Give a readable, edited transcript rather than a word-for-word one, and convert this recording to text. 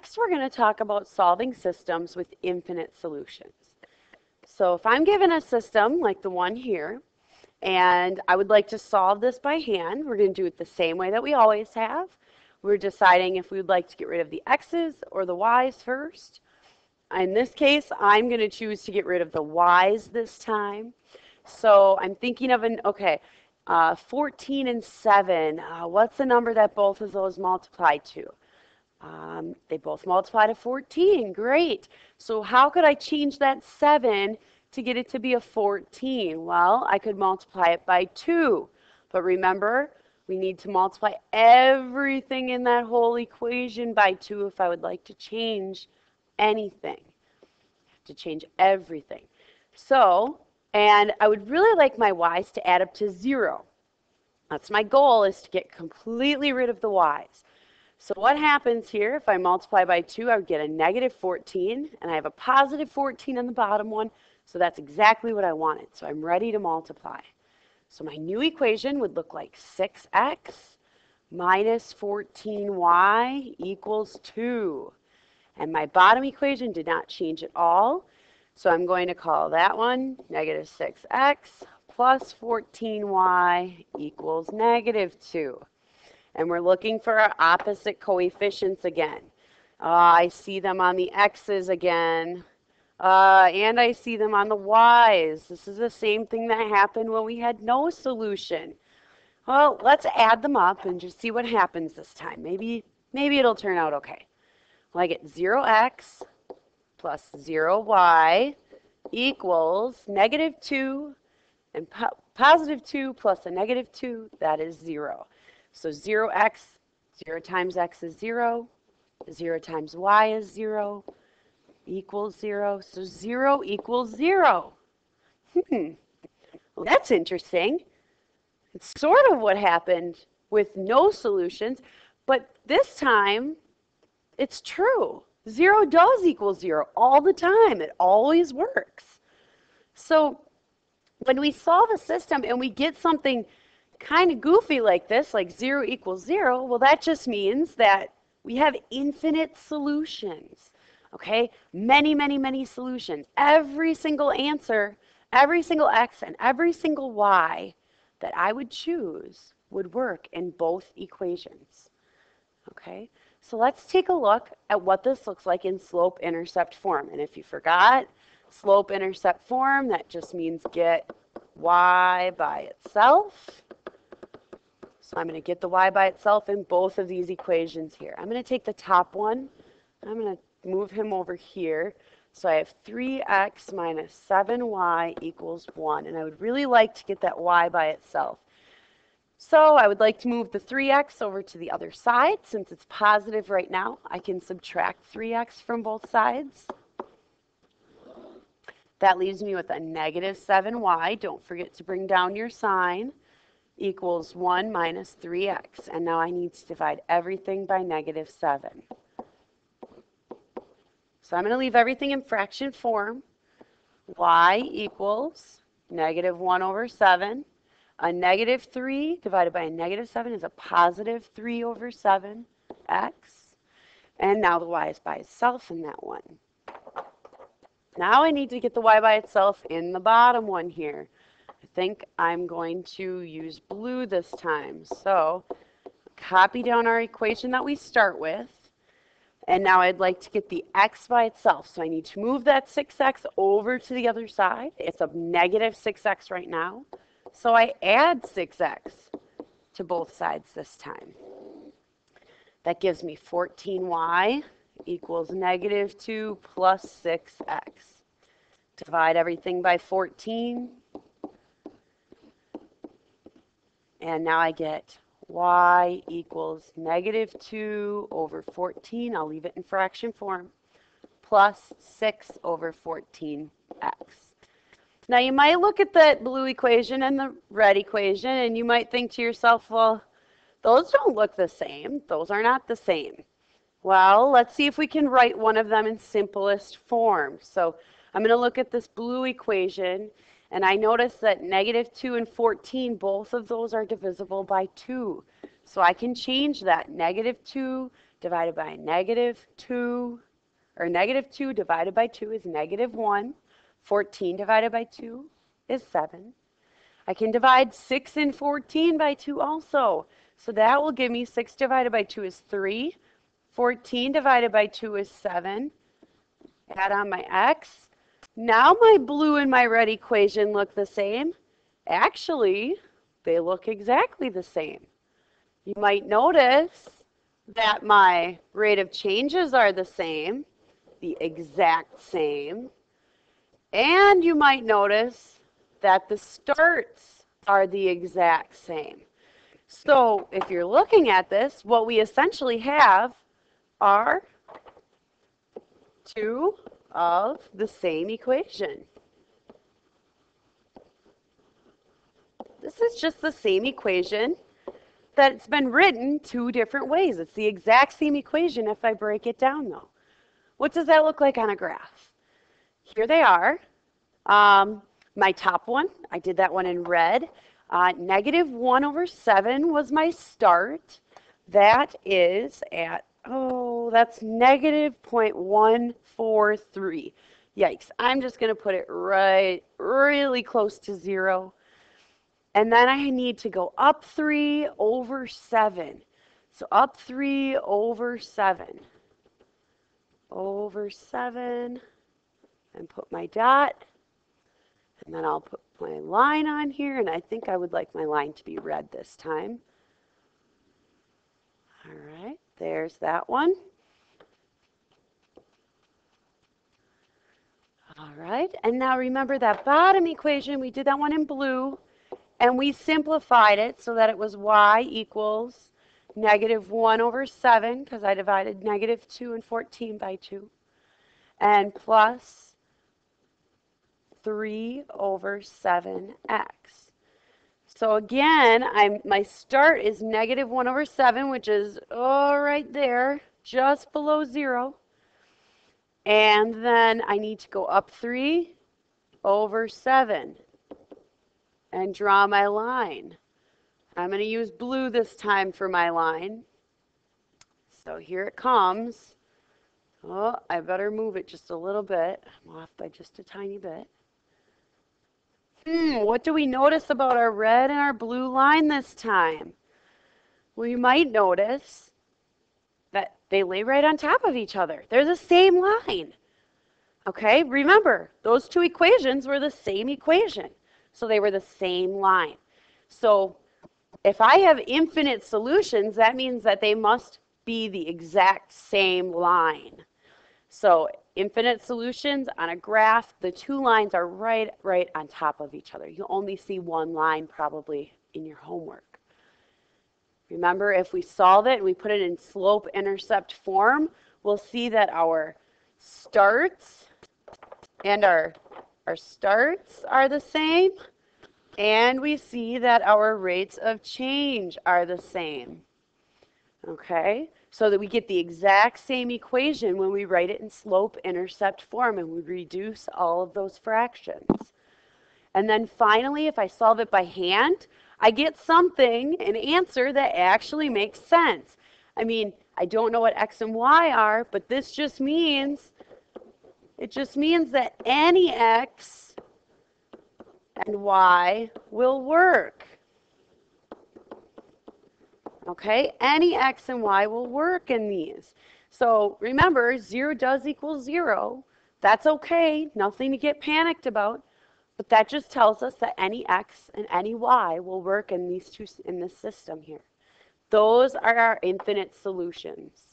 next we're going to talk about solving systems with infinite solutions. So if I'm given a system like the one here, and I would like to solve this by hand, we're going to do it the same way that we always have. We're deciding if we would like to get rid of the x's or the y's first. In this case, I'm going to choose to get rid of the y's this time. So I'm thinking of 14 and 7. What's the number that both of those multiply to? They both multiply to 14. Great. So how could I change that 7 to get it to be a 14? Well, I could multiply it by 2. But remember, we need to multiply everything in that whole equation by 2 if I would like to change anything. I have to change everything. So, and I would really like my y's to add up to 0. That's my goal, is to get completely rid of the y's. So what happens here, if I multiply by 2, I would get a negative 14, and I have a positive 14 on the bottom one, so that's exactly what I wanted. So I'm ready to multiply. So my new equation would look like 6x minus 14y equals 2. And my bottom equation did not change at all, so I'm going to call that one negative 6x plus 14y equals negative 2. And we're looking for our opposite coefficients again. I see them on the x's again, and I see them on the y's. This is the same thing that happened when we had no solution. Well, let's add them up and just see what happens this time. Maybe it'll turn out okay. Well, I get 0x plus 0y equals negative 2, and positive 2 plus a negative 2, that is 0. So 0x, 0 times x is 0, 0 times y is 0, equals 0. So 0 equals 0. Well, that's interesting. It's sort of what happened with no solutions, but this time it's true. 0 does equal 0 all the time. It always works. So when we solve a system and we get something kind of goofy like this, like 0 equals 0, well, that just means that we have infinite solutions, okay? Many, many, many solutions. Every single answer, every single x, and every single y that I would choose would work in both equations, okay? So let's take a look at what this looks like in slope-intercept form. And if you forgot, slope-intercept form, that just means get y by itself. So I'm going to get the y by itself in both of these equations here. I'm going to take the top one. I'm going to move him over here. So I have 3x minus 7y equals 1. And I would really like to get that y by itself. So I would like to move the 3x over to the other side. Since it's positive right now, I can subtract 3x from both sides. That leaves me with a negative 7y. Don't forget to bring down your sign. Equals 1 minus 3x. And now I need to divide everything by negative 7. So I'm going to leave everything in fraction form. Y equals negative 1 over 7. A negative 3 divided by a negative 7 is a positive 3 over 7x. And now the y is by itself in that one. Now I need to get the y by itself in the bottom one here. I think I'm going to use blue this time. So copy down our equation that we start with. And now I'd like to get the x by itself. So I need to move that 6x over to the other side. It's a negative 6x right now. So I add 6x to both sides this time. That gives me 14y equals negative 2 plus 6x. Divide everything by 14. And now I get y equals negative 2 over 14. I'll leave it in fraction form. Plus 6 over 14x. Now you might look at that blue equation and the red equation and you might think to yourself, well, those don't look the same. Those are not the same. Well, let's see if we can write one of them in simplest form. So I'm going to look at this blue equation, and I notice that negative 2 and 14, both of those are divisible by 2. So I can change that negative 2 divided by -2, or -2 divided by 2 is -1. 14 divided by 2 is 7. I can divide 6 and 14 by 2 also. So that will give me 6 divided by 2 is 3. 14 divided by 2 is 7. Add on my x. Now my blue and my red equation look the same. Actually, they look exactly the same. You might notice that my rate of changes are the same, the exact same. And you might notice that the starts are the exact same. So if you're looking at this, what we essentially have are two of the same equation. This is just the same equation that's been written two different ways. It's the exact same equation if I break it down though. What does that look like on a graph? Here they are. My top one, I did that one in red. -1/7 was my start. That is at, that's -0.143. Yikes, I'm just going to put it right, really close to 0. And then I need to go up 3/7. So up 3/7. Over 7. And put my dot. And then I'll put my line on here. And I think I would like my line to be red this time. All right, there's that one. All right, and now remember that bottom equation, we did that one in blue. And we simplified it so that it was y equals -1/7, because I divided -2 and 14 by 2, and plus 3/7x. So again, my start is -1/7, which is right there, just below 0. And then I need to go up 3/7. And draw my line. I'm going to use blue this time for my line. So here it comes. Oh, I better move it just a little bit. I'm off by just a tiny bit. What do we notice about our red and our blue line this time? Well, you might notice that they lay right on top of each other. They're the same line. Okay, remember, those two equations were the same equation. So they were the same line. So if I have infinite solutions, that means that they must be the exact same line. So infinite solutions on a graph, the two lines are right on top of each other. You only see one line probably in your homework. Remember, if we solve it and we put it in slope-intercept form, we'll see that our starts and our starts are the same, and we see that our rates of change are the same. Okay, so that we get the exact same equation when we write it in slope-intercept form and we reduce all of those fractions. And then finally, if I solve it by hand, I get something, an answer that actually makes sense. I mean, I don't know what x and y are, but this just means, it just means that any x and y will work. Okay, any x and y will work in these. So remember, 0 does equal 0. That's okay, nothing to get panicked about. But that just tells us that any x and any y will work in these two, in this system here. Those are our infinite solutions.